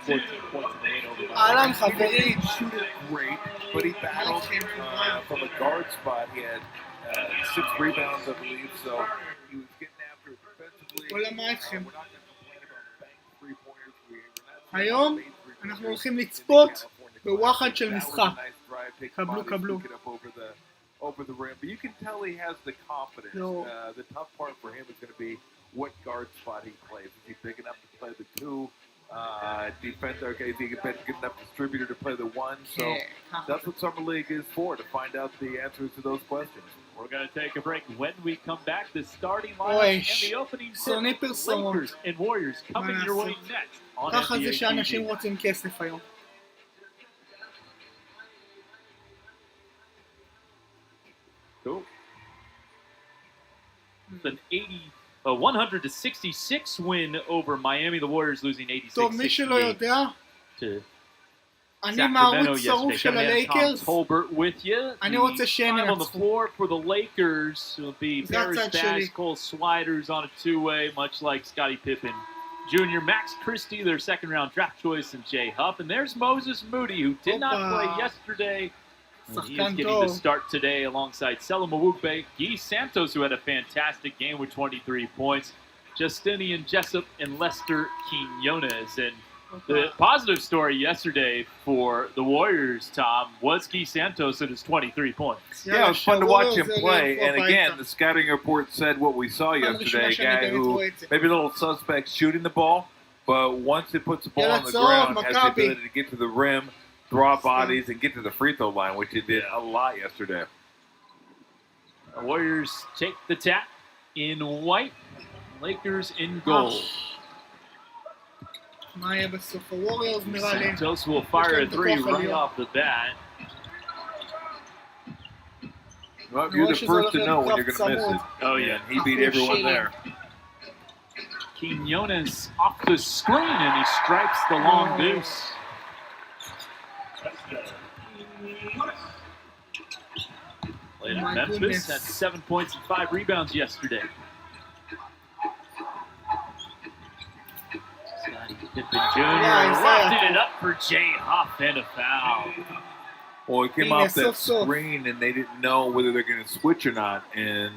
14 points in the win over אהלן Miami. חברים. Shoot it great, but he battled from a guard spot. He had 6 rebounds, I believe, so he was getting after it defensively. כל מה איתכם? We're not going to complain about bank three-pointers. היום אנחנו הולכים לצפות בוואחד של משחק. קבלו, קבלו. Over the rim, but you can tell he has the confidence. The tough part for him is going to be what guard spot he plays. Is he big enough to play the 2? Defender, okay, is he a good enough distributor to play the 1? So that's what Summer League is for, to find out the answers to those questions. We're going to take a break. When we come back, the starting lineup and the opening tip, Lakers and Warriors coming your way next on ככה NBA זה שאנשים TV. רוצים כסף היום. Cool. An 166 win over Miami. The Warriors losing 86-68 טוב, מי שלא יודע, to אני Sacramento מערוץ שרוף yesterday. של Tom הלייקרס. Tolbert with you. אני רוצה שהם Time on the ינצחו. floor for the Lakers will be זה Paris הצד שלי. Bass, Cole Sliders on a two-way, much like Scottie Pippen Jr., Max Christie, their second-round draft choice, and Jay Huff. And there's Moses Moody, who did not play yesterday. And he is שחקן getting טוב. the start today alongside Selim Awukbe, Guy Santos, who had a fantastic game with 23 points, Justinian Jessup, and Lester Quinones. And the positive story yesterday for the Warriors, Tom, was Guy Santos and his 23 points. Yeah, it was fun to watch him play. And again, the scouting report said what we saw yesterday, a guy who maybe a little suspect shooting the ball, but once he puts the ball on the ground, has the ability to get to the rim, draw bodies, and get to the free throw line, which he did a lot yesterday. The Warriors take the tap in white, Lakers in gold. מה יהיה בסוף? הווריורס נראה לי. Santos will fire a 3 right off the bat. Well, you're the first to know when you're going to miss it. Oh, yeah. And he beat everyone there. Quinones off the screen, and he strikes the long deuce. Played in Memphis, had 7 points and 5 rebounds yesterday. Scottie Pippen Jr. lofted it up for Jay Huff and a foul. Well, it came off that screen, and they didn't know whether they're going to switch or not. And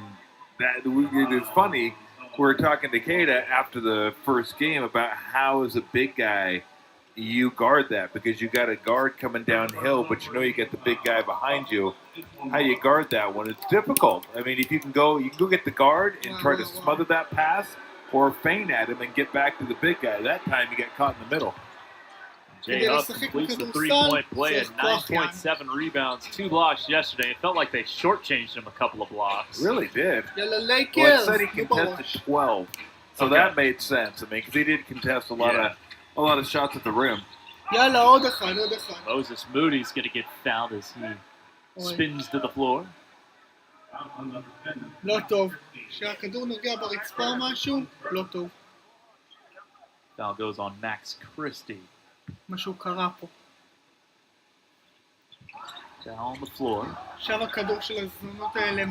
it's funny. We were talking to Kata after the first game about how, as a big guy, you guard that, because you got a guard coming downhill, but you know you got the big guy behind you. How you guard that one? It's difficult. I mean, if you can go get the guard and try to smother that pass, or feint at him and get back to the big guy. That time you get caught in the middle. Jay Huff completes the three-point play at 9.7 rebounds, 2 blocks yesterday. It felt like they shortchanged him a couple of blocks. Really did. יאללה לייקרס. Well, it said he contested 12, so that made sense. I mean, because he did contest a lot of shots at the rim. יאללה, עוד אחד, עוד אחד. Moses Moody's going to get fouled as he spins to the floor. לא טוב. כשהכדור נוגע ברצפה או משהו, לא טוב. Foul goes on Max Christie. משהו קרה פה. Down on the floor. עכשיו הכדור של הזונות האלה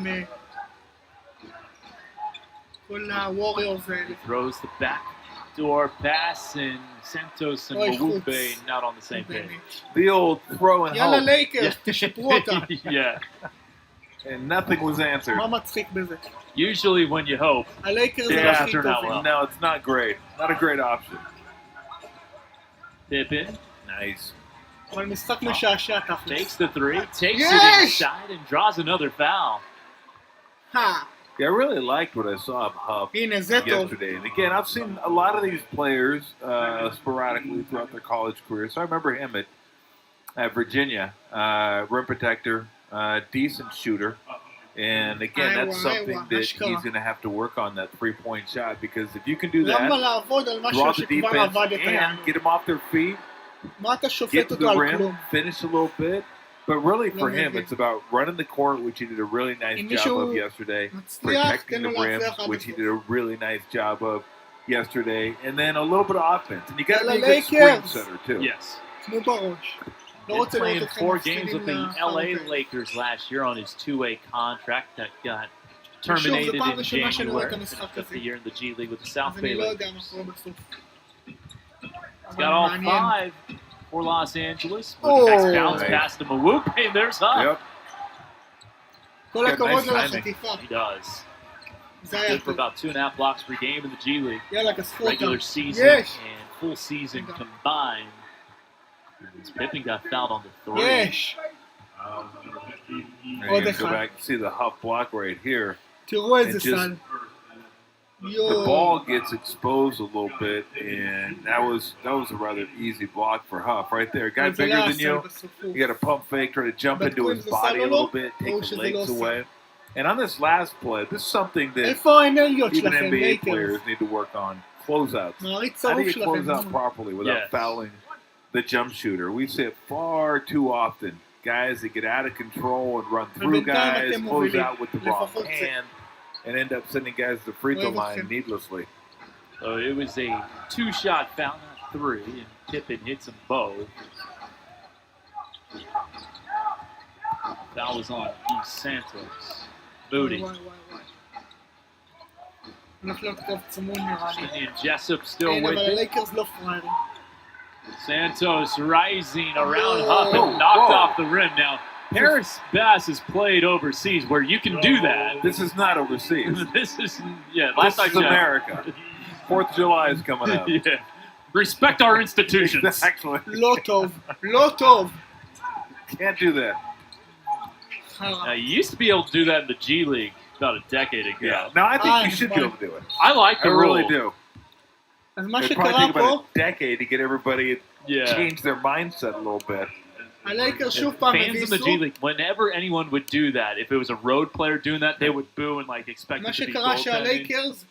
כל הווריורס האלה. Throws the backdoor pass, and Santos and Awukbe not on the same page. The old throw and יאללה hope. לייקרס, תשפרו אותה. Yeah. And nothing was answered. מה מצחיק בזה? Usually when you hope, הלייקרס זה yeah, הכי turn out טובים. well. No, it's not great. Not a great option. Pippen Nice. אבל משחק משעשע תכלס. takes the 3, takes it inside, and draws another foul. Yeah, I really liked what I saw of Huff הנה, זה טוב. yesterday. And again, I've seen a lot of these players sporadically throughout their college career. So I remember him at Virginia, rim protector, decent shooter. And again, that's something that he's going to have to work on, that three-point shot, because if you can do that, למה לעבוד על משהו draw the שכבר defense עבדת and יענו? get them off their feet, מה אתה שופט get to אותו the על rim, כלום? finish a little bit. But really for לא him, מבין. it's about running the court, which he did a really nice אם job מישהו of yesterday. מצליח, Protecting תן the לו rim, להצליח עד which he הסוף. did a really nice job of yesterday. And then a little bit of offense. And you got to יאללה, be a good screen לייקרס. setter, too. Yes. תנו בראש. לא Did רוצה play לראות in אתכם 4 games with מפסידים the LA לאחר. Lakers last year on his 2-way contract that got ושוב, terminated זו פעם in ראשונה שאני רואה את January. המשחק Spent הזה. the year in the G League with the South אז Bay אני לא יודע מה Lakers. קורה בסוף. got all מעניין. 5 for Los Angeles. Oh. Next bounce Nice. past him. Hey, there's Huff. Yep. כל Yeah, הכבוד nice לו timing. לחטיפה. He does. זה היה Good for טוב. about 2.5 blocks per game in the G League. יאללה, כספו אותם. Regular season יש! and full season combined. As Pippen got fouled on the 3. יש! And עוד you go אחד. back and see the Huff block right here. תראו איזה And just- סל. The יואו. ball gets exposed a little bit, and that was a rather easy block for Huff right there. Guy אבל זה bigger לא than הסל you. בסוף. You got to pump fake, try to jump But into his Queen's the body a side little or bit, no? take Or the should legs they go away. And on this last play, this is something that איפה האנרגיות even שלכם, NBA לייקרס? players need to work on. Closeouts. מעריץ How do צרוף you close out שלכם. properly without Yes. fouling the jump shooter? We see it far too often. Guys that get out of control and run through בינתיים guys, אתם close מובילים. out with the wrong לפחות זה. hand, and end up sending guys to the free throw אוהב line אתכם. needlessly. So it was a 2-shot foul, not 3, and Pippen hits them both. Foul was on Santos. Moody. וואי, וואי, וואי. הולך להיות קרב צמוד נראה לי. And Jessup still כן, with אבל it. הלייקרס לא פראיירים. Santos rising around Whoa. Huff and knocked Whoa. off the rim. Now, Harris Bass has played overseas where you can do that. This is not overseas. This is, yeah, This last I is checked. America. 4th of July is coming up. Yeah. Respect our institutions. Exactly. לא טוב. לא טוב. Can't do that. חרא. Now, you used to be able to do that in the G League about a decade ago. Yeah. Now I think you should be fine. able to do it. I like I the really rule. do. אז מה It'd שקרה probably take פה, about a decade to get everybody to Yeah. change their mindset a little bit. הלייקרס שוב And פעם fans in the הביסו. G League, whenever anyone would do that, if it was a road player doing that, they would boo and like expect מה it to be שקרה goaltending. שהלייקרס,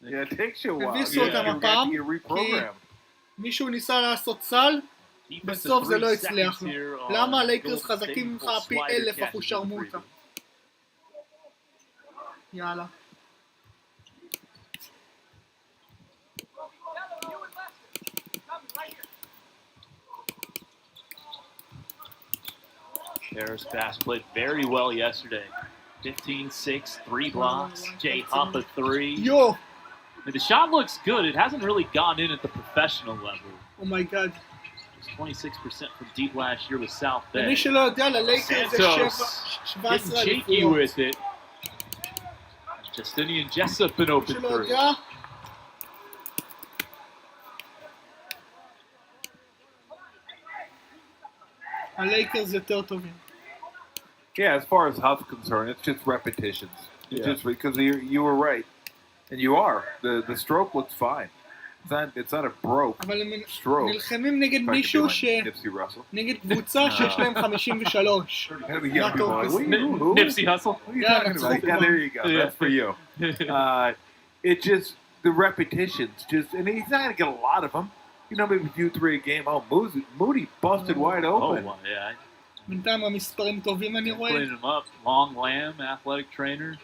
Yeah, it takes you a while. הביסו אותם You have הפעם, to get reprogrammed. מישהו ניסה לעשות סל, Defensive בסוף זה 3 לא הצליח seconds לו. here on למה הלייקרס Golden חזקים State, ממך full פי slider 1000 catches אחוז in שרמוטה. preview. יאללה. Harris Bass played very well yesterday. 15-6, 3 blocks. Jay Huff a 3. יו! I mean, the shot looks good. It hasn't really gone in at the professional level. אומייגאד. It was 26% from deep last year with South Bay. למי שלא יודע, ללייקרס זה Santos 17 getting cheeky אליפויות. with it. Justinian Jessup an open מי שלא 3. יודע, הלייקרס יותר טובים. Yeah, as far as Huff's concerned, it's just repetitions. It's Yeah. just because you were right, and you are. The stroke looks fine. It's not a broke אבל הם stroke. נלחמים נגד If I could do מישהו my ש... Nipsey Russell. נגד קבוצה שיש להם 53. And the young Not people are like, Opus. who? Nipsey Hussle. What are you Yeah, talking that's about? cool. Yeah, there you go. Yeah. That's for you. It just the repetitions, and he's not gonna get a lot of them. You know, maybe 2-3 a game. Oh, Moody busted wide Oh, open. well, yeah. בינתיים המספרים טובים אני רואה. Putting him up. Long Lamb, athletic trainer.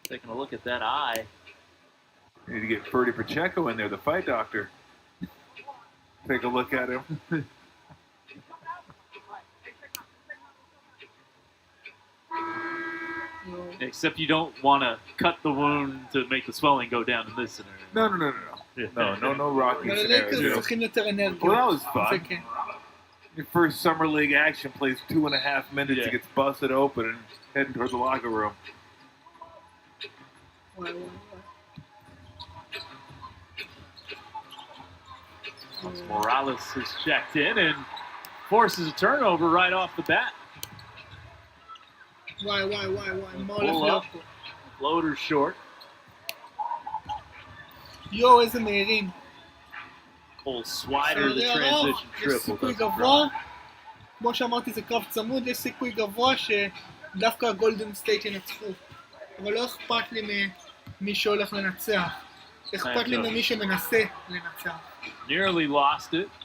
Taking a look at that eye. You need to get Ferdy Pacheco in there, the fight doctor. Take a look at him. Except you don't want to cut the wound to make the swelling go down in this scenario. No rocky אבל scenario. הלייקרס Joe. צריכים יותר אנרגיות. Well, that was זה fun. כן. Your first summer league action plays 2.5 minutes. Yeah. He gets busted open and heading towards the locker room. וואי, וואי, וואי. Morales has checked in and forces a turnover right off the bat. וואי, וואי, וואי, וואי, מה הולך Pull להיות up. פה? Floater short. יואו, איזה מהירים. Full swider, the לצערי הרב, transition יש triple. סיכוי doesn't גבוה, drop. כמו שאמרתי זה קרב צמוד, יש סיכוי גבוה שדווקא הגולדן סטייט ינצחו. אבל לא אכפת לי ממי שהולך לנצח. אכפת לי ממי שמנסה לנצח. Nearly lost it.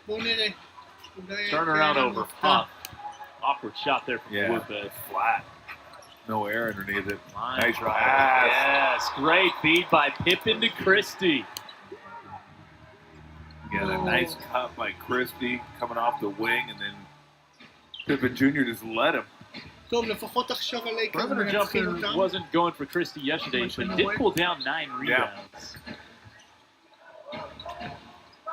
בואו נראה. אולי Turn תהיה around לנו over הפתעה. Huff. Awkward shot there from Yeah, Woodbed. flat. No air underneath it. Line Nice drive. pass. Yes, great feed by Pippen to Christie. Yeah, a nice cut by Christie coming off the wing, and then Pippen Jr. just let him. טוב, לפחות עכשיו הלייקרס Perimeter מנצחים jumper אותם. wasn't going for Christie yesterday, but he did pull down 9 rebounds.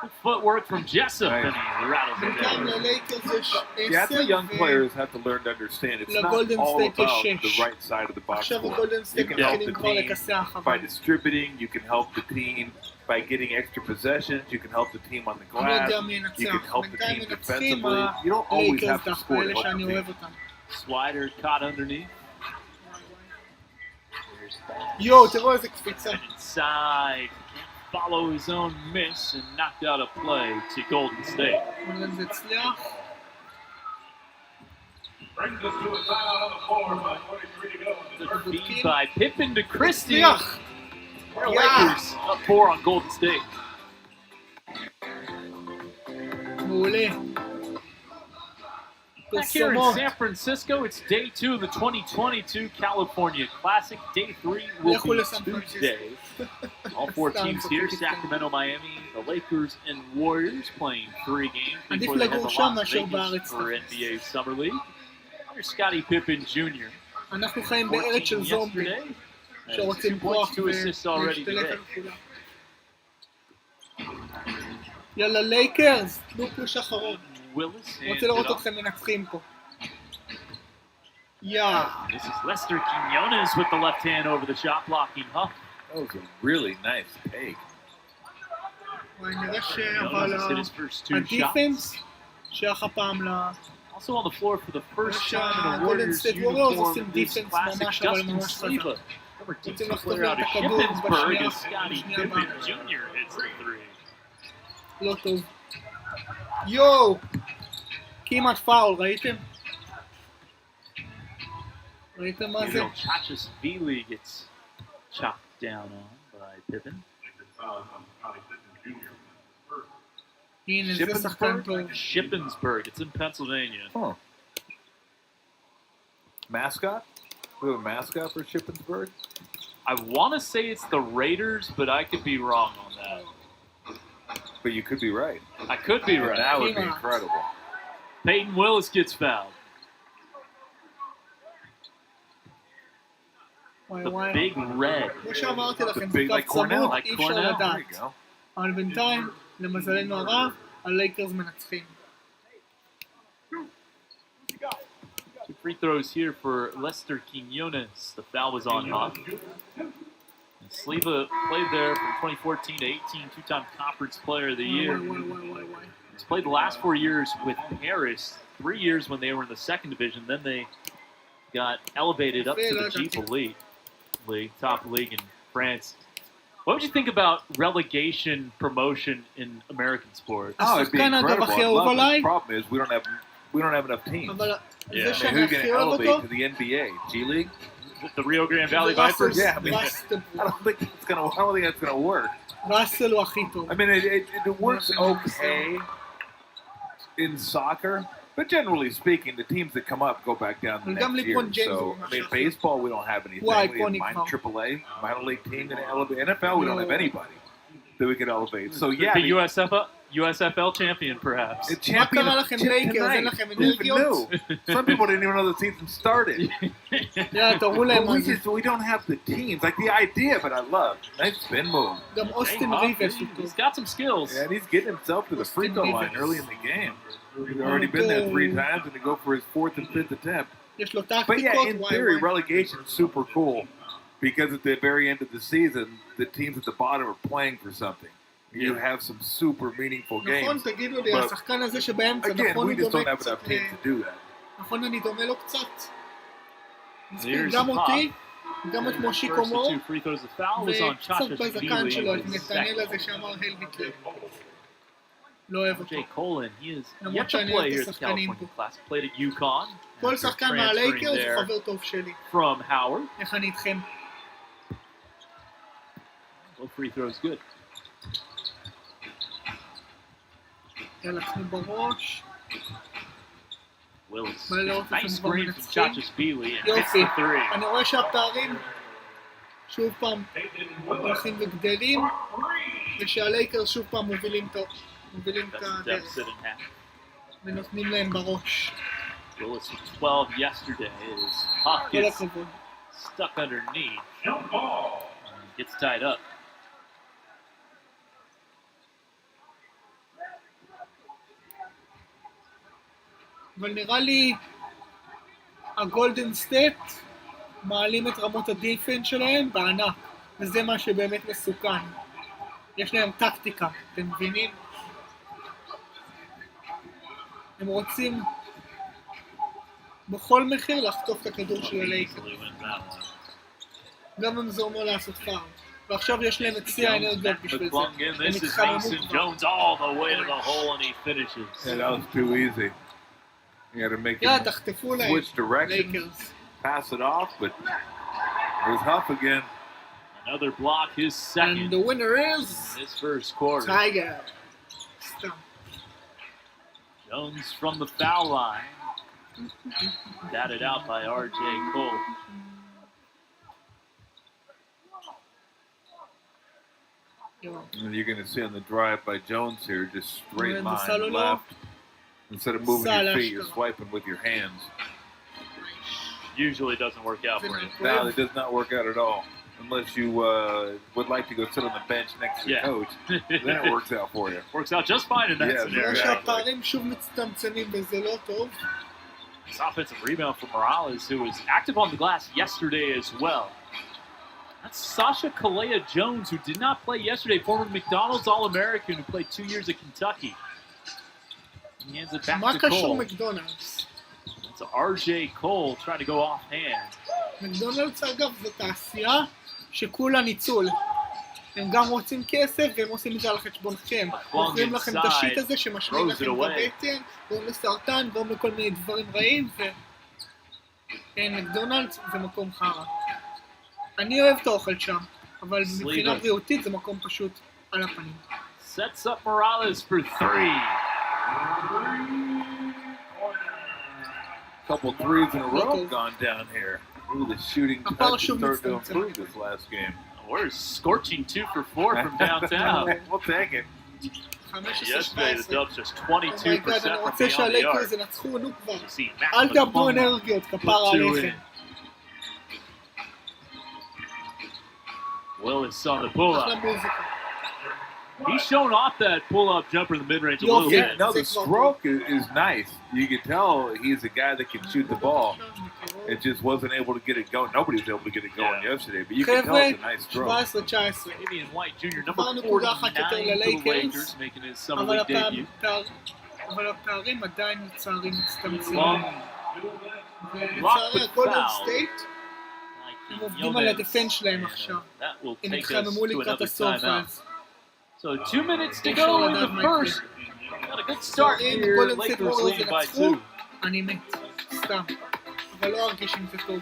Good footwork from Jessup, and he rattles it בינתיים down. ללייקרס יש Yeah, that's what young 10, players have to learn to understand. It's not לגולדן all סטייט about יש the 6. right side of the box עכשיו score. הגולדן You סטייט can help מתחילים the כבר team לכסח, by אבל distributing. You can help the team by getting extra possessions. You can help the team on the אני לא glass. יודע מי You can ינצח. help the בינתיים team מנצחים defensively. You don't always הלייקרס have to דווקא, score to אלה help שאני the אוהב team. אותם. Slider caught underneath. יואו, תראו איזה קפיצה. Inside. Follow his own miss and knocked out a play to Golden State. אבל זה הצליח. The feed by Pippen to Christie. הצליח! Our Lakers up 4 on Golden State. מעולה. Back here in פרסומות. San Francisco, it's day 2 of the 2022 California Classic. Day 3 will לכו be לסן פרנסיסקו. Tuesday. All 4 teams here, Sacramento, Miami, the Lakers, and Warriors playing 3 games עדיף before they head לגור to שם Las מאשר Vegas בארץ. for NBA Summer League. Here's Scottie Pippen Jr. אנחנו חיים בארץ של 14 זומבי, yesterday. שרוצים 2 כוח points, 2 assists already ולהשתלט today. על כולם. יאללה לייקרס, תנו פוש אחרון. Willis רוצה לראות אתכם מנצחים פה. This is Lester Quinones with the left hand over the shot blocking Huff. That was a really nice take. וואי, נראה Quinones has hit his first 2 shots. הדיפנס שייך הפעם Also on the floor for the first time in a הגולדן Warriors סטייט ווריורס uniform עושים in this דיפנס classic, ממש אבל Justin ממש חזק. Sleva. Former רוצים defensive לחטוף player לו out את of הכדור Shippensburg as בשנייה Scottie Pippen Jr. hits the 3. לא טוב. יואו! כמעט פאול, ראיתם? ראיתם מה זה? Chachas-Vili gets chopped down on by Pippen. הנה, זה שחקן טוב. Shippensburg. It's in Pennsylvania. Huh. Mascot? We have a mascot for Shippensburg? I want to say it's the Raiders, but I could be wrong on that. But you could be right. I could be right. That would be Peanuts. incredible. Peyton Willis gets fouled. וואי The וואי. big red. כמו שאמרתי The לכם, זה big, קו like Cornell? צמוד, Like אי אפשר Cornell? There לדעת. you go. אבל בינתיים, למזלנו הרב, הלייקרס מנצחים. 2 free throws here for Lester Quinones. The foul was on Huff. And Sleva played there from 2014 to 18, 2-time Conference Player of the Year. וואי וואי וואי וואי. He's played the last 4 years with Paris, 3 years when they were in the second division. Then they got elevated up to the Jeep Elite League, top league in France. What would you think about relegation promotion in American sports? Oh, it'd be השחקן אגב incredible. הכי I אהוב love it. עליי, The problem is we don't have enough teams. אבל Yeah. זה I mean, שאני who's going הכי to אוהב elevate אותו, to the NBA? G League? The Rio Grande Valley זה Vipers? Yeah, I mean, ראסל. I don't think that's going to work. ראסל הוא הכי טוב. I mean, it works okay in soccer, but generally speaking, the teams that come up go back down the וגם next year. ליברון ג'יימס So, הוא I ממש mean, אחי. baseball, we don't have anything. וואי, We איקוני have כבר. AAA, minor league team that elevate. NFL, we don't have anybody that we could elevate. So, yeah. The USFL champion, perhaps. The מה champion קרה of לכם tonight. לייקרס? אין לכם Who even אנרגיות? knew? Some people didn't even know the season started. יאללה, תראו להם But מה זה. we don't have the teams, like the idea, but I love. Nice spin move. גם Hey, אוסטין Huff, ריבס הוא he's טוב. got some skills. And he's getting himself to the free throw line early in the game. He's already been there 3 times and to go for his 4th and 5th attempt. יש לו But yeah, טקטיקות, in וואי theory, וואי. relegation is super cool because at the very end of the season, the teams at the bottom are playing for something. You have some super meaningful נכון, games. תגידו לי, But השחקן הזה שבאמצע, Again, נכון we הוא just don't דומה have קצת, enough teams to do that. נכון אני דומה לו קצת? מספיק Here's גם Pop. אותי, גם את מושיקו First of מור, 2 free throws. The foul was on וקצת בזקן שלו, את Chachas-Vili. נתנאל הזה שאמר הייל ביטלר. לא אוהב אותו. Jay Colin, he is yet למרות to שאני play אוהב here את at the השחקנים California פה. Classic. Played at UConn. כל after שחקן transferring מהלייקרס there הוא חבר טוב שלי. from Howard. איך אני איתכם? Well, free throws good. יאללה, תנו בראש. Willis. מה לראות Nice אתם כבר screen from מנצחים? Chachas-Vili and hits יופי. the 3. אני רואה שהפערים שוב פעם הולכים וגדלים, ושהלייקרס שוב פעם מובילים את That's the הדרך, deficit in half. ונותנים להם בראש. Willis with 12 yesterday. As Huff כל gets הכבוד. stuck underneath. And gets tied up. אבל נראה לי הגולדן סטייט מעלים את רמות הדיפנס שלהם בענק, וזה מה שבאמת מסוכן. יש להם טקטיקה, אתם מבינים? הם רוצים בכל מחיר לחטוף את הכדור של הלייקרס. גם אם זה אומר לעשות פאול. ועכשיו יש להם את שיא האנרגיות בשביל זה. הם התחממו כבר. Jones all the way to the hole and he finishes. Yeah, that was too easy. You had to make יאללה, him תחטפו להם. switch directions, לייקרס. pass it off, but there's Huff again. Another block, his And second the winner is in his first quarter. Tygair. סתם. Jones from the foul line. Batted out by R.J. Cole. יואו. And you're going to see on the drive by Jones here, just straight And the line Salolo. left. Instead of moving your feet, you're Salashka. swiping with your hands. Usually doesn't work out for him. Now, it does not work out at all. Unless you would like to go sit on the bench next to the Yeah. coach. Then it works out for you. Works out just fine in that Yeah, scenario. נראה exactly. שהפערים שוב מצטמצמים וזה לא טוב. This offensive rebound from Morales, who was active on the glass yesterday as well. That's Sasha Kalea-Jones, who did not play yesterday, former McDonald's All-American who played 2 years at Kentucky. He hands it back מה to קשור Cole. מקדונלדס? It's R.J. Cole trying to go offhand. מקדונלדס אגב זו תעשייה שכולה ניצול. הם גם רוצים כסף והם עושים את זה על חשבונכם. מוכרים לכם את השיט הזה שמשמיע throws it לכם away. בבטן, גורם לסרטן, גורם לכל מיני דברים רעים כן, מקדונלדס זה מקום חרא. אני אוהב את האוכל שם, אבל מבחינה בריאותית זה מקום פשוט על הפנים. Sets up Morales for three. Couple threes in a row have gone down here. Ooh, the shooting touch is starting to improve this last game. We're scorching 2 for 4 from downtown. We'll take it. Yesterday, the 15-17. Dubs just 22% אומייגאד, אני from רוצה beyond the שהלייקרס arc. ינצחו, נו כבר. You see Matt אל תאבדו McClung אנרגיות, put כפרה 2 עליכם. in. Willis on the pull-up. אחלה מוזיקה. He's shown off that pull-up jumper in the mid-range a Yo, little Yeah, bit. no, the stroke is nice. You can tell he's a guy that can shoot the ball. It just wasn't able to get it going. Nobody was able to get it going yesterday, but you can tell it's a nice stroke. 17-19. Damian White Jr., כבר number נקודה אחת 49 יותר for the ללייקרס, Lakers, making his summer אבל league debut. הפערים עדיין לצערי מצטמצמים. Long ולצערי הגולדן foul. סטייט, הם עובדים על הדפנס שלהם עכשיו. That will הם take us התחממו to לקראת another הסוף, timeout. אז So 2 minutes to go in the first. Got a good start אם here. גולדן סטייט Lakers ווריורס lead by ינצחו, 2. אני מת, סתם. אבל לא ארגיש עם זה טוב.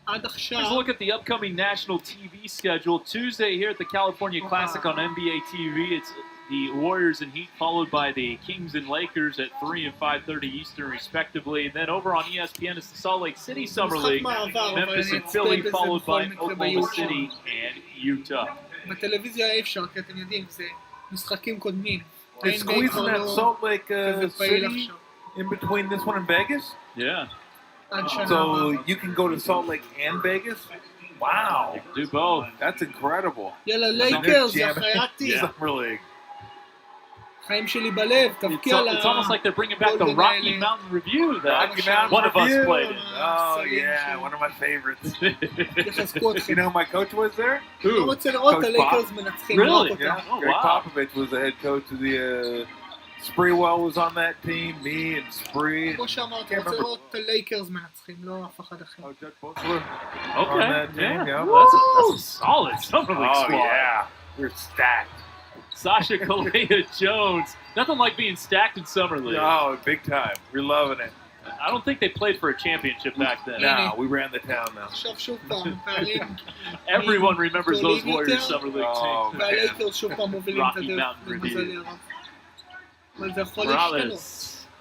עד Here's a עכשיו, look at the upcoming national TV schedule. Tuesday here at the California Classic on NBA TV. It's the Warriors and Heat, followed by the Kings and Lakers at 3 and 5:30 Eastern, respectively. And then over on ESPN, it's the Salt Lake City Summer משחק League. מעבר, אבל Memphis אני and אצפה Philly, בזה followed בכל by מקרה Oklahoma ביוטיוב. City and Utah. בטלוויזיה אי אפשר, כי אתם יודעים, זה משחקים קודמים. They're squeezing that Salt Lake כזה פעיל City עכשיו. in between this one and Vegas. Yeah, עד שנה So הבאה. you can go to Salt Lake and Vegas? Wow. do both. That's incredible. יאללה, So they're לייקרס, יא jamming חייתי. Summer League. חיים שלי בלב, It's, תבקיע it's almost like they're bringing back the Golden Rocky Island. Mountain Review that Rocky Mountain one of us Review. played in. Oh, yeah, one of my favorites. יחזקו אתכם. You know who my coach was there? אני Who? רוצה לראות את Coach הלייקרס מנצחים, לא Really? רק אותם. Yeah. Oh, Greg wow. Popovich was the head coach of the Spreewell was on that team. Me and Spree. כמו שאמרתי, רוצה לראות את הלייקרס מנצחים, לא אף אחד אחר. Oh, Judge Butler. Okay, On that team, yeah. yeah. That's a solid Summer League Oh, squad. yeah. We're stacked. Sasha Kalea-Jones. Nothing like being stacked in Summer League. Oh, big time. We're loving it. I don't think they played for a championship back then. Yeah. No, we ran the town now. עכשיו שוב פעם, פערים, Everyone remembers those גדולים Warriors יותר. Summer League Oh, teams. והלייקרס שוב פעם מובילים את Rocky הדרך, Mountain Review. למזלי הרב. אבל זה יכול להשתנות.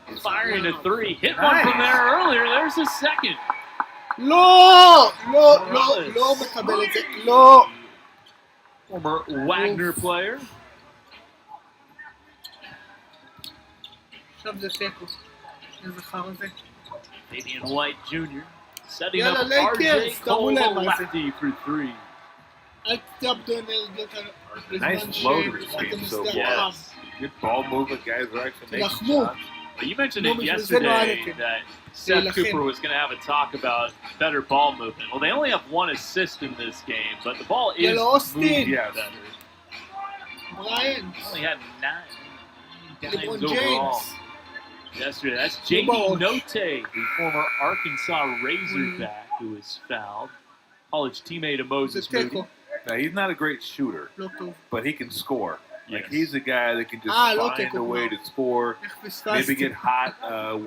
Morales firing a three. Hit one from there earlier. There's his second. לא! לא, לא, לא מקבל את זה, לא! Former Wagner player. עכשיו זה תיקו. איזה חר זה. Fabian White Jr. setting יאללה, up לייקרס, RJ תראו Cole להם מה זה. lefty for three. אל תאבדו אנרגיות בזמן Nice floaters שאתם game so בשדה far. הקרב. Good ball movement, guys are actually making תילחמו. shots. But you mentioned No, it because they know yesterday anything. that Seth They Cooper lachem. was going to have a talk about better ball movement. Well, they only have one assist in this game, but the ball is Yellow Austin. moving Yes. better. בריין. Only had 9 LeBron dimes overall James. yesterday. That's No J.D. balls. Note, the former Arkansas Razorback who was fouled. College teammate of זה Moses Moody. תיקו. Now, he's not a great shooter, לא טוב. but he can score. Like, Yes. he's a guy that can just לא find תיקו a way כבר. to score. איך Maybe פספסתי. get hot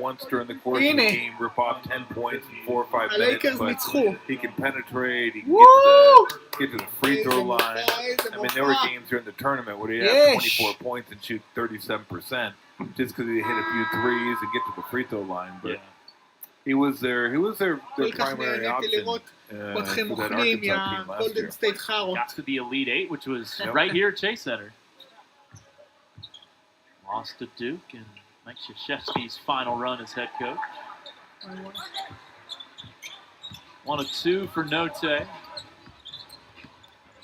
once during the course of the הנה. game, rip off 10 points in 4 or 5 minutes, הלייקרס but ניצחו. he can penetrate, he can וואו! get to the free throw איזה line. מופע, איזה I mean, there were מופע. games during the tournament where he had Yes. 24 points and shoot 37% just because he hit a few threes and get to the free throw line. But Yeah. he was their כל כך primary נהניתי option לראות for אתכם that אוכלים Arkansas team last מהגולדן year. סטייט חארות. Got to the Elite Eight, which was Yep. right here at Chase Center. Lost to Duke and Mike Krzyzewski's final run as head coach. 1 of 2 for Note.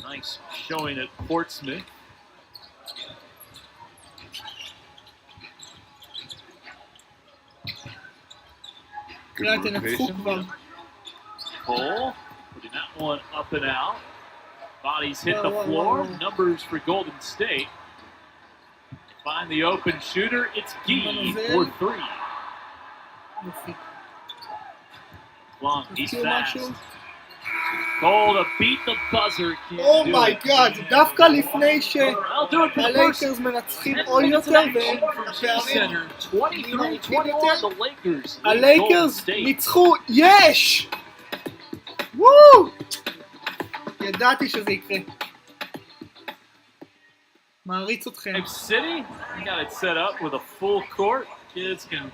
Nice showing at Portsmouth. Good יאללה, תנצחו rotation. כבר. Cole putting that one up and out. Bodies hit the Whoa, whoa, floor. whoa, whoa. Numbers for Golden State. Find the open shooter. It's Gee for 3. יופי. Long, he's תזכירו fast. משהו? Cole to beat the buzzer. Can't do אומייגאד, it. דווקא לפני I'll do it for the first שהלייקרס מנצחים 10 עוד minutes of יותר action from Chase והפערים. Center. 23-21, the Lakers. lead Golden הלייקרס State. ניצחו, יש! וואו! ידעתי שזה יקרה. מעריץ אתכם. Type City, we got it set up with a full court. Kids can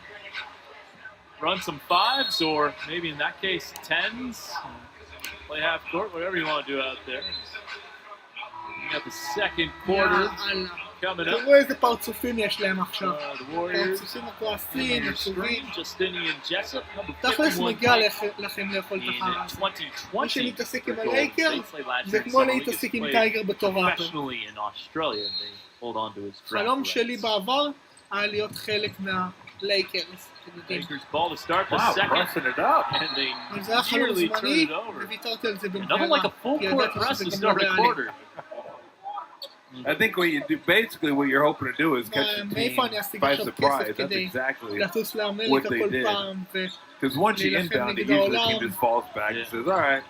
run some 5s or maybe in that case 10s. Play half court, whatever you want to do out there. We got the second quarter יאללה. coming up. תראו איזה פרצופים יש להם עכשיו. The Warriors פרצופים on הכועסים, your עצובים. screen, Justinian Jessup, number תכלס 51 מגיע points לכם לאכול את in החרא הזה. 2020. מי שמתעסק עם for Golden הלייקרס, State. Played last זה year in כמו Summer League. להתעסק He's עם played טייגר בתור ראפר. professionally in Australia, and they hold on to his draft חלום rights. שלי בעבר היה להיות חלק מהלייקרס. אתם יודעים. Lakers ball to start the Wow, second, pressing it up. and they אבל זה היה חלום nearly turned זמני, it over. וויתרתי על זה Nothing במהרה. like a full כי court ידעתי press שזה to גם start לא a ריאלי. quarter. I think what you do, basically what you're hoping to do is catch the team מאיפה אני אשיג by עכשיו surprise. כסף That's כדי exactly לטוס what לאמריקה they כל did. פעם, because once you להילחם inbound it, נגד usually the העולם. team just falls back and Yeah. says, "All right."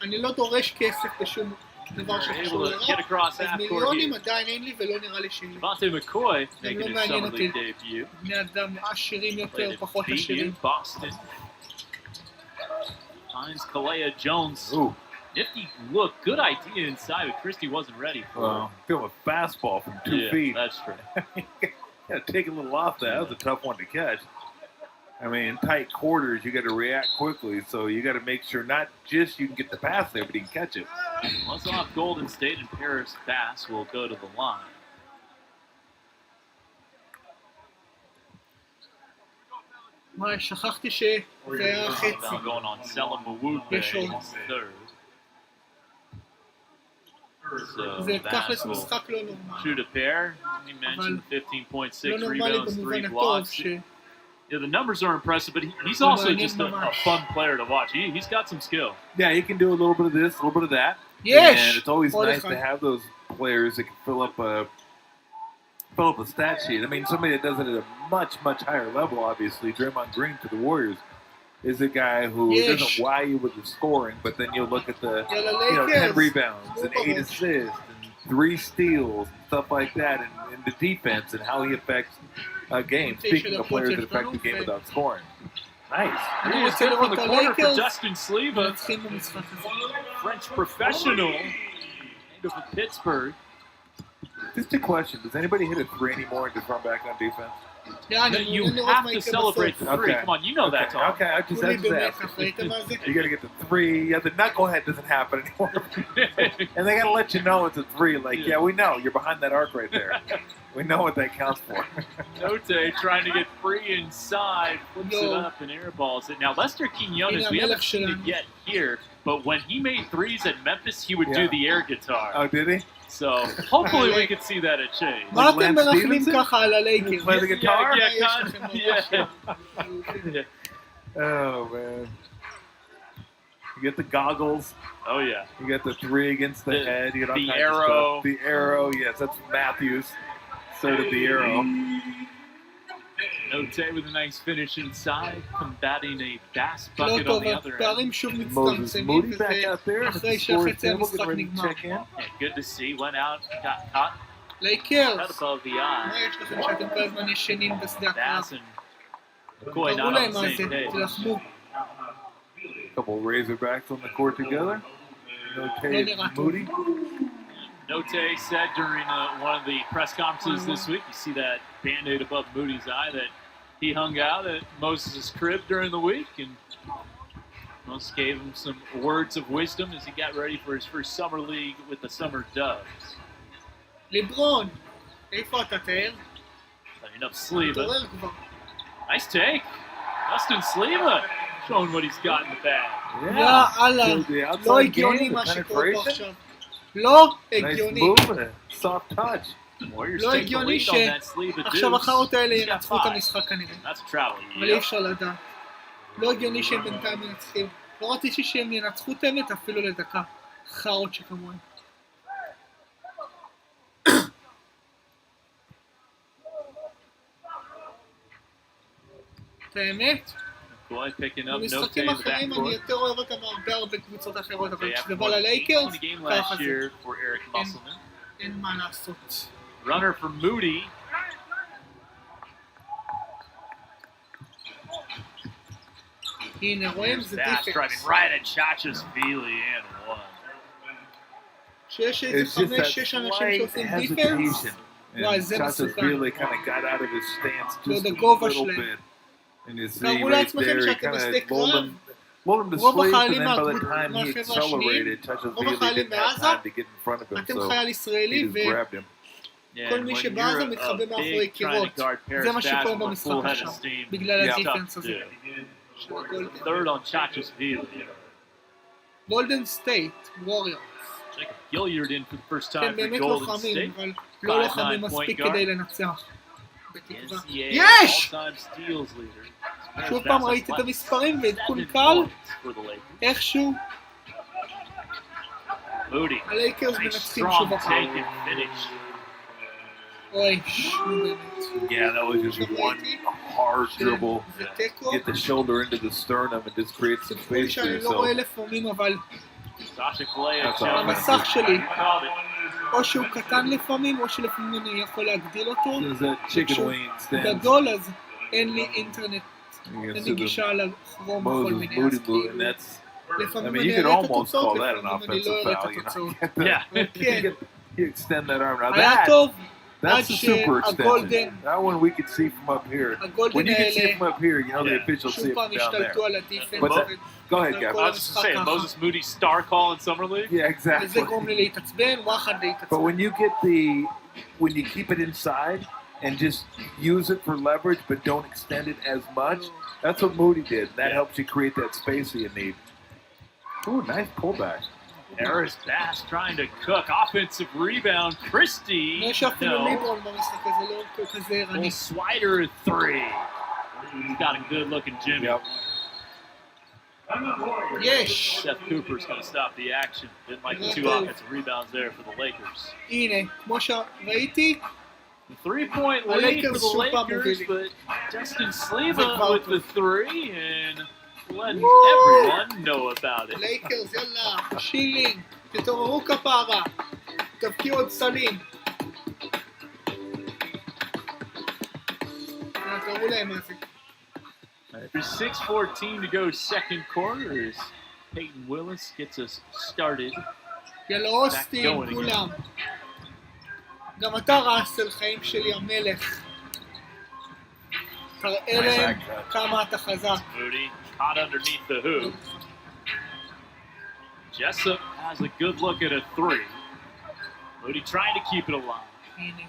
ואני לא דורש כסף בשום דבר They're שקשור able to get לרע, across אז half court מיליונים here. עדיין אין לי ולא נראה לי שיהיה. Devontae McCoy making לא his מעניין summer אותי. league debut. בני אדם עשירים יותר, Played פחות at עשירים. BU, Boston. Finds Kalea Jones. Ooh, Nifty look, good idea inside, but Christie wasn't ready for well, feel a fastball from it. 2 Yeah, feet. that's true. Got to take a little off that. That was a tough one to catch. I mean, in tight quarters, you got to react quickly, so you got to make sure not just you can get the pass there, but you can catch it. Once off Golden State and Paris Bass will go to the line. וואי, שכחתי שזה היה חצי. Now going on Selim Mawube Yes, in sure. third. So זה Bass תכלס will משחק לא נורמלי. shoot a pair. You mentioned 15.6 לא נורמלי rebounds, 3 במובן הטוב, blocks. Yeah, the numbers are impressive, but he's also מעניין just a ממש. fun player to watch. He's got some skill. Yeah, he can do a little bit of this, a little bit of that. יש! And it's always עוד nice אחד. to have those players that can fill up a stat sheet. I mean, somebody that does it at a much higher level, obviously. Draymond Green to the Warriors is a guy who Yes. doesn't wow you with the scoring, but then you look at the יאללה 10 לייקרס. rebounds and 8 assists and 3 steals and stuff like that, and the defense and how he affects a game. Speaking of players that affect the game without scoring. Nice. אני He was רוצה good from לראות the את corner for הלייקרס Justin Sleva, מנצחים במשחק הזה. French professional, native of Pittsburgh. Just a question. Does anybody hit a 3 anymore and just run back on defense? יאללה, You אני לראות have מה to יקרה celebrate בסוף. the three. Okay. Come on, you know that, Tom. Okay, I just כולי asking. במתח, ראיתם מה זה? You got to get the 3. Yeah, the knucklehead doesn't happen anymore. And they got to let you know it's a 3. Like, yeah, we know. You're behind that arc right there. We know what that counts for. Note trying to get free inside, flips it up and airballs it. Now Lester Quinones, we haven't seen it yet here, but when he made threes at Memphis, he would do the air guitar. Oh, did he? So hopefully we could see that at change. מה אתם מרחמים ככה על הלייקרס? Play the guitar? Oh, man. You get the goggles. Oh, yeah. You get the three against the head. You get all the kinds arrow. of stuff. The arrow, yes, that's Matthews. Started the arrow. Note with a nice finish inside, combating a bass bucket on the other end. פערים שוב Moses מצטמצמים, Moody back out there. אחרי שהחצי המשחק נגמר. Check in. Yeah, good to see. Went out, got caught. לייקרס, Cut above the מה eye. יש לכם שאתם כל הזמן ישנים בשדה הקרב? Bass and McCoy תראו not להם on מה the זה, same page. תלחמו. Couple Razorbacks on the court together. Note Moody. Note said during one of the press conferences this week, you see that Band-Aid above Moody's eye, that he hung out at Moses' crib during the week, and Moses gave him some words of wisdom as he got ready for his first summer league with the Summer Doves. ליברון, איפה אתה תאר? Setting up Sleva. תתעורר כבר. Nice take. Dustin Sleva showing what he's got in the bag. יאללה, לא הגיוני מה שקורה פה עכשיו. לא הגיוני. Nice move and a soft touch. Warriors לא take the הגיוני lead on that Sleva שעכשיו deuce. החארות האלה He's got ינצחו את 5. המשחק כנראה. That's a travel. אבל אי אפשר לדעת. לא הגיוני שהם בינתיים מנצחים. לא רציתי שהם ינצחו את האמת אפילו לדקה. חארות שכמוהם. את האמת? Boy picking up Note במשחקים in the אחרים אני backcourt. יותר אוהב אותם הרבה קבוצות אחרות, אבל They have כשזה won בא ללייקרס, the game ככה last זה. year for Eric Musselman. אין מה לעשות. Runner for Moody. הנה, רואים? זה Bass driving דיפקס. right at Chachashvili and one. שיש איזה It's just that 5-6 אנשים slight שעושים דיפקס, hesitation. וואי, And זה Chachas מסוכן. really kind of got out of his stance לא, just a הגובה little שלהם. bit. And you see תארו right לעצמכם there, he שאתם kind בשדה of lulled him to רוב sleep, and החיילים then by the מהחבר'ה time he השניים, accelerated, רוב Chachas החיילים didn't have בעזה, time to get in front of him, אתם so חייל he ישראלי, just grabbed him. Yeah, כל and מי when שבעזה you're a מתחבא מאחורי big trying קירות. to guard Paris זה מה שקורה basketball, במשחק full head of עכשיו, steam, בגלל Yeah. הדיפנס tough to הזה. do. של הגולדן. Third on Chachashvili. גולדן סטייט, ווריורס. Jacob Gilliard in for the first כן, time for באמת Golden לוחמים, State. אבל לא לוחמים 5'9" מספיק point כדי guard. לנצח. בתקווה. NCAA יש! all-time steals leader. שוב פעם ראיתי את המספרים ועדכון 7 קל, points for the Lakers. איכשהו Moody. הלייקרס Nice מנצחים strong שוב take אחר. and finish. אוי, נו באמת. Yeah, that was just one hard dribble. זה תיקו. Get the shoulder into the sternum and just create some סיפור לי space for שאני לא yourself. רואה לפעמים, אבל Sasha Kalea. That's all. המסך שלי, You called it. או שהוא קטן לפעמים, או שלפעמים אני יכול להגדיל אותו. There's that chicken wing stand. גדול, אז אין לי אינטרנט, You can אין see לי the גישה לכרום בכל Moses מיני, booty אז boot, כאילו, and that's. I לפעמים mean, אני you could אראה את almost התוצאות, call that an לפעמים אני לא offensive אראה את foul. You התוצאות. know, get the, Yeah. כן, you extend that arm. Now היה that, טוב, עד that's the super שהגולדן, extension. That one we could see from up here. When הגולדן you can see האלה, from up here, you know the Yeah. officials see שוב it פעם from down there. השתלטו על הדיפנס, But that- Go ahead, I Gavin. was just saying, Moses Moody's star call in Summer League. Yeah, וזה exactly. גורם לי להתעצבן, וואחד But להתעצבן. when you get when you keep it inside and just use it for leverage, but don't extend it as much, that's what Moody did. That Yeah. helps you create that space that you need. Ooh, nice pullback. Harris Bass trying to cook. Offensive rebound. Christie. יש אפילו No. ליברון במשחק הזה, לא כזה ערני. Little slider at 3. He's got a good looking Jimmy. Yep. יש! Seth Cooper's going to stop the action. Didn't like the 2 Yeah. offensive rebounds there for the Lakers. הנה, כמו שראיתי, The 3-point lead Lakers for the super Lakers, moving. but Justin Sleva Super with the 3 and letting Woo! everyone know about it. לייקרס, יאללה, שילינג, תתעוררו כפרה, תבקיעו עוד סלים. תראו להם מה זה. There's 6:14 to go second quarter as Peyton Willis gets us started. יאללה אוסטין, כולם. גם אתה ראסל, חיים שלי המלך. תראה להם כמה אתה חזק. Moody caught underneath the hoop. Jessup has a good look at a 3. Moody trying to keep it alive. הנה.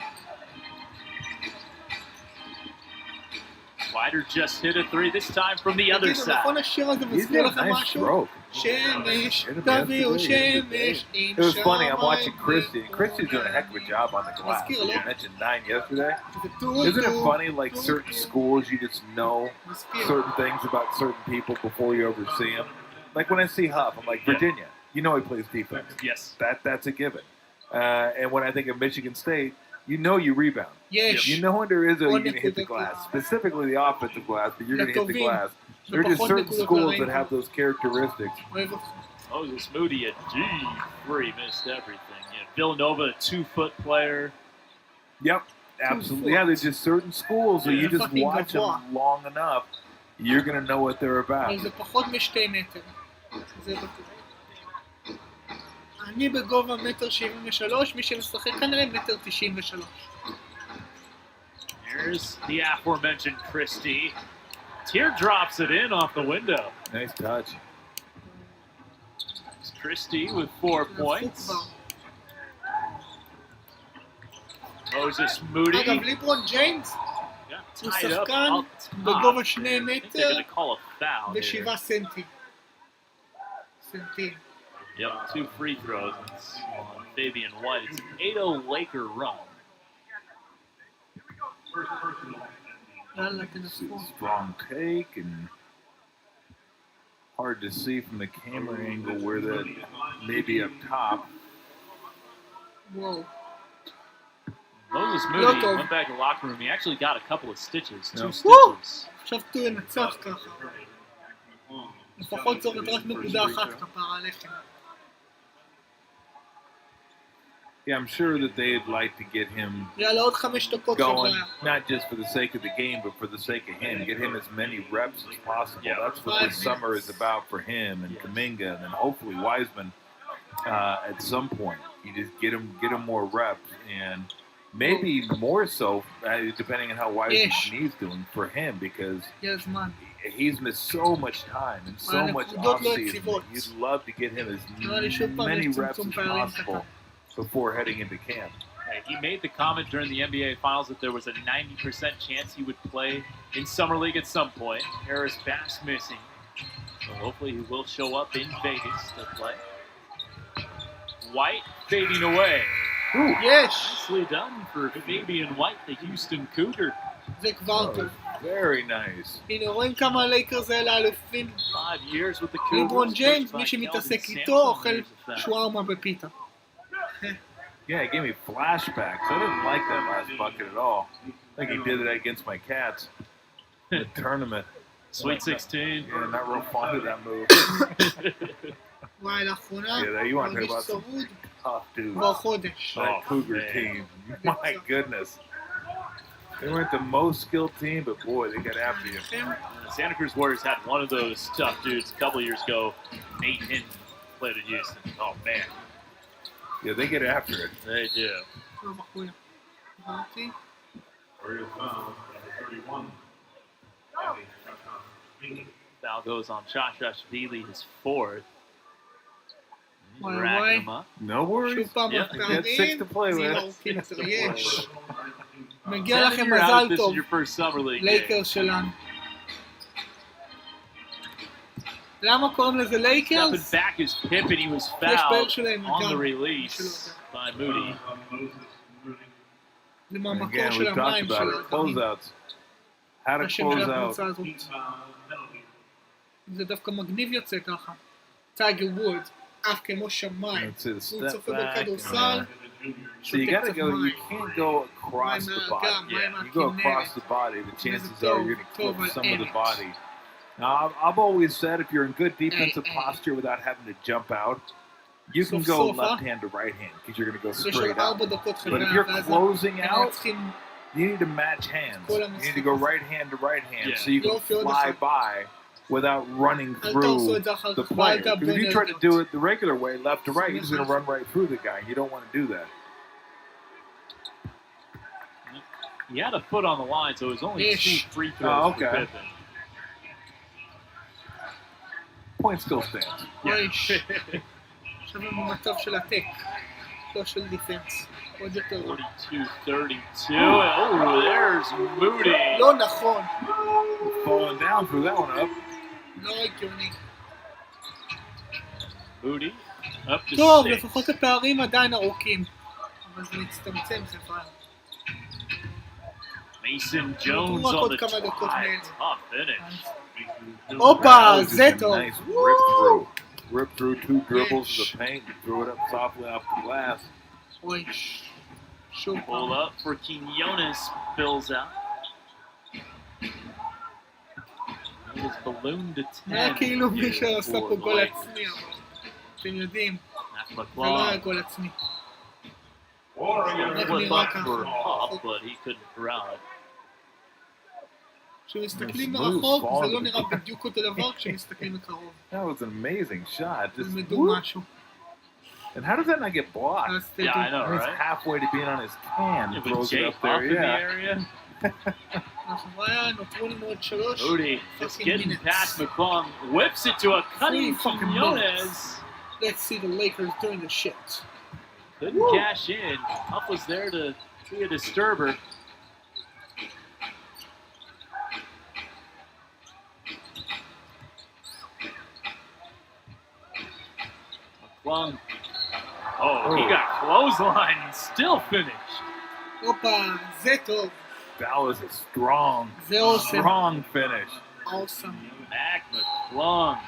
Wider just hit a three, this time from the other תגידו, נכון side. השיר הזה He's מזכיר got a לכם nice משהו? stroke. שמש, תביאו שמש, It was funny. I'm watching עם Christy, and Christy's doing a heck of a job on the glass. מזכיר, You לא? mentioned 9 yesterday. זה Isn't it טו-טו, funny, like certain schools, you just know מזכיר. certain things about certain people before you ever see them? Like when I see Huff, I'm like, Virginia, you know he plays defense. Yes. That's a given. And when I think of Michigan State, you know you rebound. יש. You know when there is a, you're Or going to hit the נקודות glass. Specifically the offensive glass, but you're going to hit the לטובים. glass. There are just ופחות certain נקודות schools that לרעים. have those characteristics. אוהב אותך. Moses Moody, a deep three, missed everything. Yeah, Villanova, a 2-foot player. Yep, absolutely. Yeah, there's just certain schools that you just Fucking watch them גבוה. long enough, you're going to know what they're about. אבל זה פחות מ2 מטר. זה בטוח. אני בגובה 1.73 מי שמשחק כנראה 1.93. Here's the aforementioned Christie. Teardrops it in off the window. Nice touch. It's Christie with 4 points. Moses Moody. אגב, ליברון ג'יימס Got הוא tied up שחקן up top. בגובה 2 I think they're מטר going to call a foul here. ו7 סנטים. סנטים. Yep, 2 free throws. It's on Fabian White. It's an 8-0 Laker run. יאללה, תנסו. Strong take and hard to see from the camera angle where that may be up top. וואו. Moses לא Moody טוב. went back to the locker room. He actually got a couple of stitches, 2 Yeah. stitches. חשבתי הוא ינצח ככה. לפחות זורק רק נקודה אחת כפרה עליכם. Yeah, I'm sure that they'd like to get him יאללה, עוד 5 דקות going, חבר'ה. not just for the sake of the game, but for the sake of him. Get him as many reps as possible. Yeah. That's what this 5 summer minutes. is about for him and Kuminga, and then hopefully Wiseman at some point. You just get him more reps, and maybe more so, depending on how Wiseman's Yes. knee's doing for him, because הגיע הזמן. he's missed so much time and so much הנקודות לא offseason. יציבות. You'd love to get him as נראה לי שוב פעם many יש reps צמצום as פערים possible קטן. before heading into camp. Hey, he made the comment during the NBA Finals that there was a 90% chance he would play in Summer League at some point. Harris Bass missing. So hopefully he will show up in Vegas to play. White fading away. יש! Nicely done for Fabian White, the Houston Cougar. זה כבר טוב. Very nice. הנה, רואים כמה הלייקרס האלה אלופים. 5 years with the Cougars. ליברון ג'יימס, coached by מי שמתעסק Keldon איתו, Sampson, אוכל years of that. שווארמה בפיתה. Yeah, it gave me flashbacks. I didn't like that last bucket at all. I think he did it against my Cats in the tournament. Sweet 16. Yeah, not real fond of that move. וואי, לאחרונה, Yeah, you want to מרגיש talk about some צרוד tough dudes. כבר חודש. That Oh, Cougar man. team. My goodness. They weren't the most skilled team, but boy, they got after you. לכם, Santa Cruz Warriors had one of those tough dudes a couple years ago. Nate Hinton played at Houston. Oh, man. Yeah, they get after it. They do. טוב, אחויה. אמרתי, Foul goes on Shashashvili, his 4th. He's Why, racking why? them up. No worries. שוב פעם Yeah, they got 6 to play פעמים, with. זירו קילטר, יש. מגיע Tell לכם me you're out if מזל this is טוב, your first summer league game. לייקרס שלנו. למה קוראים לזה Stepping לייקרס? back is Pippen. He was בערך fouled שלהם on the גם. release by Moody. זה And מהמקור again, של we talked המים about של it. הגרעין. Closeouts. How to השם של close out. הקבוצה הזאת. זה דווקא מגניב יוצא ככה. טייגר וודס, אף כמו שמיים. That's it. הוא Step צופה back. בכדורסל, So you gotta go, you can't go across the body. מים You go across מהכנרת. the body, the chances טוב, are you're going to טוב clip על some of the אמת. body. Now, I've always said if you're in good defensive Hey. posture without having to jump out, you can סוף go סוף, left hand to right hand because you're going to go יש straight עוד up. 4 דקות But חברה, if you're ואז closing הם out, צריכים you need to match hands. כל You need to go המשחק. right hand to right hand Yeah. so you can יופי, עוד fly אחד. by without running אל תעשו through את זה אחר the כך, ואל player. Because תאבדו if you try to אנרגיות. do it the regular way, left to right, you're just going to run right through the guy. You don't want to do that. He had a foot on the line, so it was only Ish. 2 free throws for okay. Pippen. Point still stands. אוי, עכשיו הם במצב של הטק. לא של דיפנס. עוד יותר לא. 42-32. Oh, there's Moody. לא נכון. Falling down, threw that one up. לא הגיוני. Moody up to טוב, 6. לפחות הפערים עדיין ארוכים. אבל זה מצטמצם חברה. Mason Jones רק on עוד the כמה דקות drive. מהם. Tough finish. הופה, That was זה just a טוב. nice rip through. Rip through 2 dribbles to the paint and threw it up softly off the glass. אוי, שוב Pull פעם. up for Quinones, spills out. It was ballooned to 10. היה כאילו מישהו here עשה for פה the גול Lakers. עצמי, אבל אתם יודעים, Matt זה לא היה McClung גול עצמי. flip נראה up ככה. for Hop, but he couldn't crowd. כשמסתכלים Smooth מרחוק ball. זה לא נראה בדיוק אותו דבר כשמסתכלים מקרוב. That was an amazing shot. Just תלמדו whoop. משהו. And how does that not get blocked? אז Yeah, I תדעו. know, He's right? halfway to being on his can. Yeah, with Throws it Jay up up there. in the Yeah. area. החברה נותרו לנו עוד 3 Moody just getting past McClung, whips it to a cutting 3 fucking Quinones. Let's see the Lakers doing the shit. Couldn't cash in. Huff was there to be a disturber. McClung. Oh, he got clothesline and still finished. הופה, זה טוב. That was a strong, זה awesome. strong finish. Awesome. Mac McClung.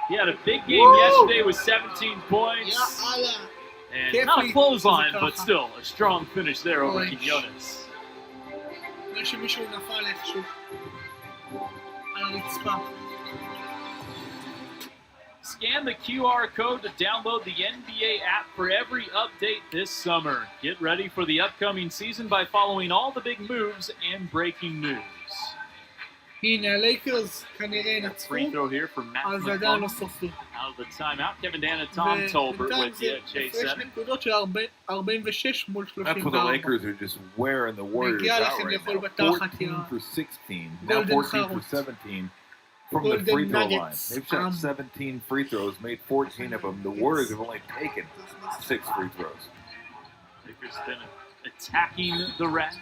He had a big game yesterday with 17 points. יאללה. And not a clothesline, but still a strong finish there over Oy. Quinones. נראה שמישהו נפל איכשהו. על הרצפה. Scan the QR code to download the NBA app for every update this summer. Get ready for the upcoming season by following all the big moves and breaking news. הנה הלייקרס כנראה ינצחו, Free throw here for Matt אז עדיין לא McClung. סופי. Out of the timeout. Kevin Dan and Tom Tolbert ובינתיים with זה you at Chase הפרש 7. נקודות של 46 מול That's what the 34. Lakers are just wearing the Warriors מגיע out לכם right לאכול now. בתחת, 14 יא. for 16. Now גולדן 14 for חרוץ. 17 from the גולדן free throw line. נגטס. They've shot 17 free throws, made 14 of them. The Warriors have only taken 6 free throws. Lakers then attacking the rack.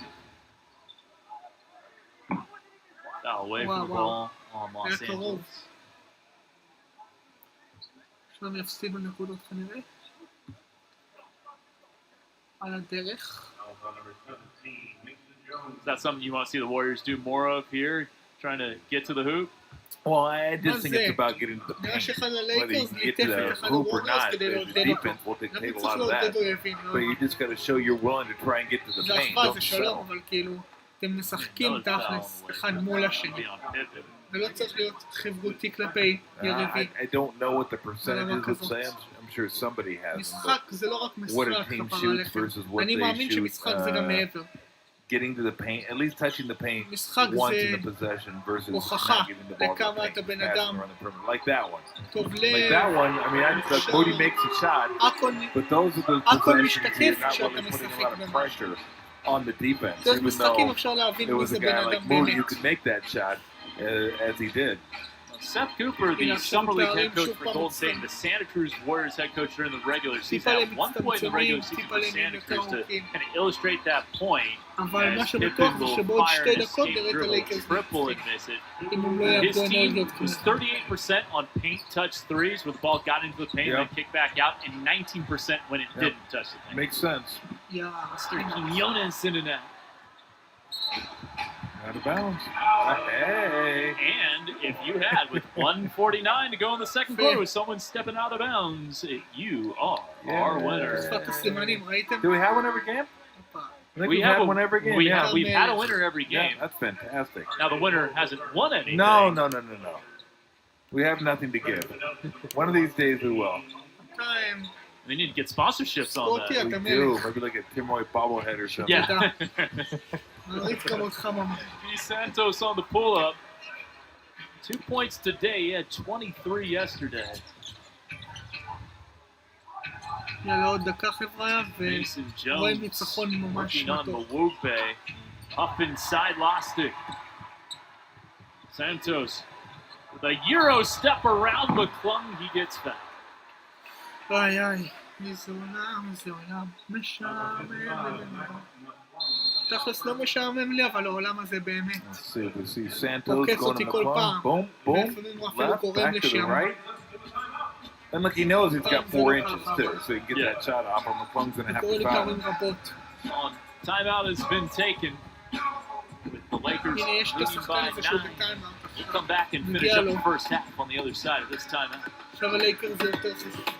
Foul away from the Wow, ball on Los היה קרוב. Angeles. שם יפסידו נקודות כנראה. על הדרך. Is that something you want to see the Warriors do more of here? Trying to get to the hoop? Well, I just think it's זה? about getting to the נראה paint. שאחד Whether you הלייקרס can get ניתף to את the אחד hoop or הווריורס not, כדי the לעודד אותו. defense will למה dictate a צריך lot of לעודד that. אויבים? But you just got to show you're willing to try and get to the זה paint. אחווה, Don't זה שלום, settle. אבל כאילו, אתם משחקים Another foul תכלס, away אחד from מול that. השני. Be on pivot. ולא צריך להיות חברותי כלפי יריבי. I don't know what the percentages of כזאת. Sam's. I'm sure somebody has them. משחק זה לא רק But what a משחק, team כפרה shoots עליכם. versus what אני they מאמין shoot. שמשחק זה גם מעבר. Getting to the paint, at least touching the paint משחק once זה in the possession versus הוכחה not giving the ball to the לכמה paint, אתה בן passing אדם. around the perimeter. Like that one. טוב Like that one, I mean, like Moody makes a shot, הכל but those are the הכל possessions משתקף you're not כשאתה really putting a משחק lot of במשהו. pressure on the defense, דרך even משחקים though אפשר להבין it מי was זה a בן guy like אדם Moody who באמת. could make that shot as he did. Seth Cooper, the Yeah, Summer League Super head coach Super for Golden State, Super and the Santa Cruz Warriors head coach during the regular season. טיפה At one point in the regular season טיפה for להם Santa יותר Cruz to ארוכים. kind of illustrate that point. אבל מה As שבטוח Pippen זה will שבעוד fire 2 and דקות escape נראה את dribble, הלייקרס triple מנצחים. and miss it. אם הם לא His יעבדו team אנרגיות was כמו 38% on paint touch threes where the ball got into the paint Yeah. and then kicked back out, and 19% when it Yep. didn't touch the paint. Makes sense. יא. Mr. Quinones in and out. Out of bounds. Hey. And if you had with 1:49 to go in the second quarter with someone stepping out of bounds, you are our Yeah. winner. שפת הסימנים, ראיתם? Do we have one every game? הופה. I think we've had one every game. Yeah. We've had a winner every Yeah, game. that's fantastic. Now the winner hasn't won anything. No. We have nothing to give. One of these days we will. בינתיים, We need to get sponsorships on סקוטי, that. We אתה do. מלך. Maybe like a Tim Roy bobblehead or something. Yeah. מעריץ כמות חממה. D. Santos on the pull-up. 2 points today. He had 23 yesterday. יאללה עוד דקה חבר'ה, Mason ורואים Jones ניצחון ממש working on מתוק. Mawupe. Up inside, lost it. Santos with a Euro step around McClung. He gets back. איי איי. זה עולם משעמם. תכלס לא משעמם לי, אבל העולם הזה באמת. Let's see Santos תוקף going to אותי כל McClung. פעם. Boom, boom. לפעמים הוא אפילו Left, גורם back to the לשם. right. And look, he knows he's got 4 inches too, so he can get that shot off, or McClung's going to have קורא to לי foul פעמים him. רבות. Timeout has been taken with the Lakers הנה יש את leading השחקן by הזה שהוא 9. בטיימאוט. We'll come back and finish up the first half on the other side of this timeout. עכשיו הלייקרס זה יותר חזק.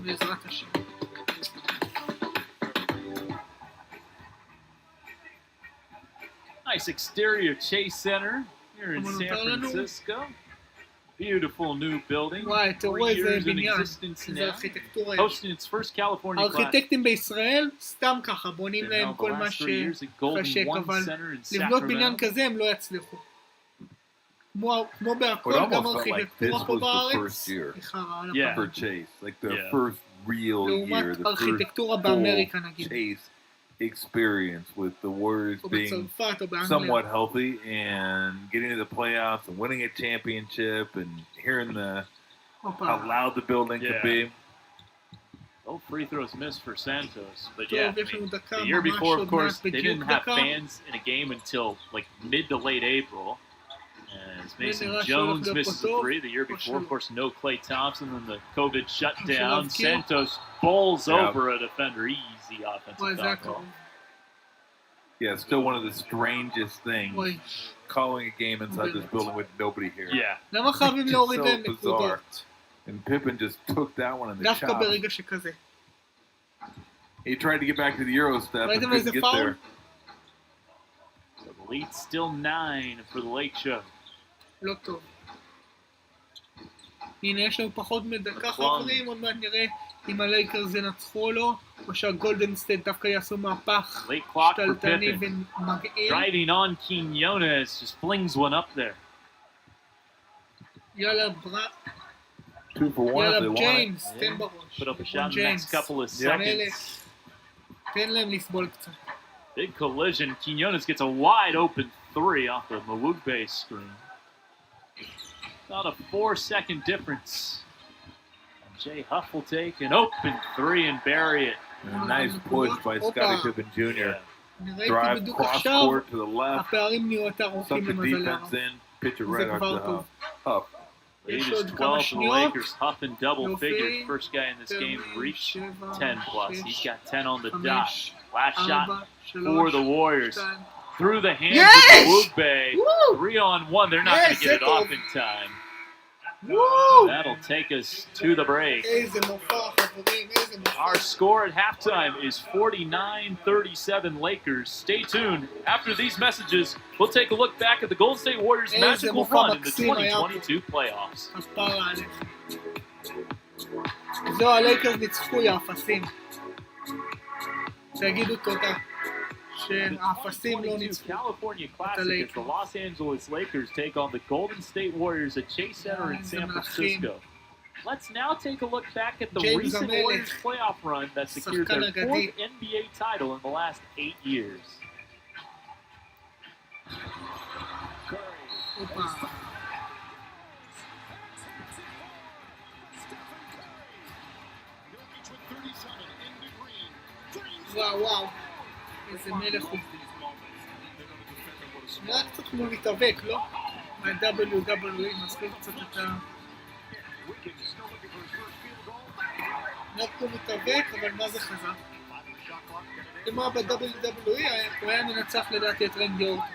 בעזרת השם. Nice exterior Chase Center here in Come on, San Otto. Francisco. Beautiful new building. וואי, תראו 4 איזה years in בניין. existence איזה now. ארכיטקטורה יש. Hosting its first California class. הארכיטקטים בישראל סתם ככה, בונים Been להם held the כל מה last 3 years at Golden שחשק, One אבל Center in לבנות בניין Sacramento. כזה הם לא יצליחו. כמו It בהכל, almost גם felt like this ארכיטקטורה פה was the בארץ, first year היא חרא על Yeah. הפעם. for Chase, like the Yeah. first real לעומת year, the first ארכיטקטורה full באמריקה נגיד, Chase experience with the Warriors או being בצרפת או באנגליה. somewhat healthy and getting to the playoffs and winning a championship and hearing הופה. how loud the building could Yeah. be. No free throws missed for Santos, but טוב, yeah, I יש לנו mean, דקה the year ממש before, of עוד course, מעט they בדיוק didn't have דקה. fans in a game until like mid to late April. As Mason נראה שהולך Jones להיות misses פה a טוב, 3 the year או before, of שלא. course, no Klay Thompson, then the COVID shutdown. להזכיר. Santos bowls Yeah. over a defender, easy וואי, offensive זה foul הקרוב. call. Yeah, still one of the strangest things, וואי, calling a game inside this building with nobody here. Yeah, למה חייבים It's להוריד so להם bizarre. נקודות? And Pippen just took that one in the דווקא chop. ברגע שכזה. He tried to get back to the Euro step and ראיתם couldn't איזה get פאול? there. so the lead's still 9 for the Lake Show. לא טוב. הנה יש לנו פחות מדקה נכון. חברים, עוד מעט נראה אם הלייקרס ינצחו או לא, או שהגולדן סטייט דווקא יעשו מהפך Late clock for שתלטני Pippen. ומגעיל. Driving on Quinones, just flings one up there. יאללה 2 for 1 if they יאללה want it. ג'יימס, Yeah. תן בראש. Put up a לברון shot in the ג'יימס. next couple of Yeah. seconds. תן להם לסבול קצת. Big collision. Quinones gets a wide open 3 off the Mawugbe screen. About a 4-second difference. And Jay Huff will take an open 3 and bury it. And a nice push by Scottie Pippen Jr. אני ראיתי Drive בדיוק cross עכשיו, court to the left, הפערים נהיו יותר suck ארוכים the למזלנו. defense in, pitch it זה right out כבר to טוב. Huff. Lead יש is עוד 12 כמה for the שניות. Lakers. Huff in double יופי. figures. First guy in this game reached 7, 10 plus. 6, He's got 10 on the 5, dot. Last 4, shot 3, for the Warriors. 2. Through the hands Yes! of Mawugbe. Woo! 3-on-1. They're not Yes, going to get it settled. off in time. וואו! That'll take us to the break. איזה מופע חברים, איזה מופע. Our score at halftime is 49-37 Lakers. Stay tuned. After these messages, we'll take a look back at the Golden State Warriors' איזה magical מופע run in the מקסים היה פה. 2022 playoffs. הפרה עליך. זהו, הלייקרס ניצחו, יא אפסים. תגידו תודה. שהאפסים לא 2022 ניצחו. California Classic as the Lakers. Los Angeles Lakers take on the Golden State Warriors at Chase Center in איזה San מלכים. Francisco. Let's now take a look back at the James recent המלך. Warriors playoff run that secured שחקן their אגדי. 4th NBA title in the last 8 years. הופה. וואו וואו. איזה מלך הוא. נראה קצת כמו מתאבק, לא? מה-WWE, מזכיר קצת את ה... נראה כמו מתאבק, אבל מה זה חזק? אם היה ב-WWE, הוא היה מנצח לדעתי את רנדי אורטון.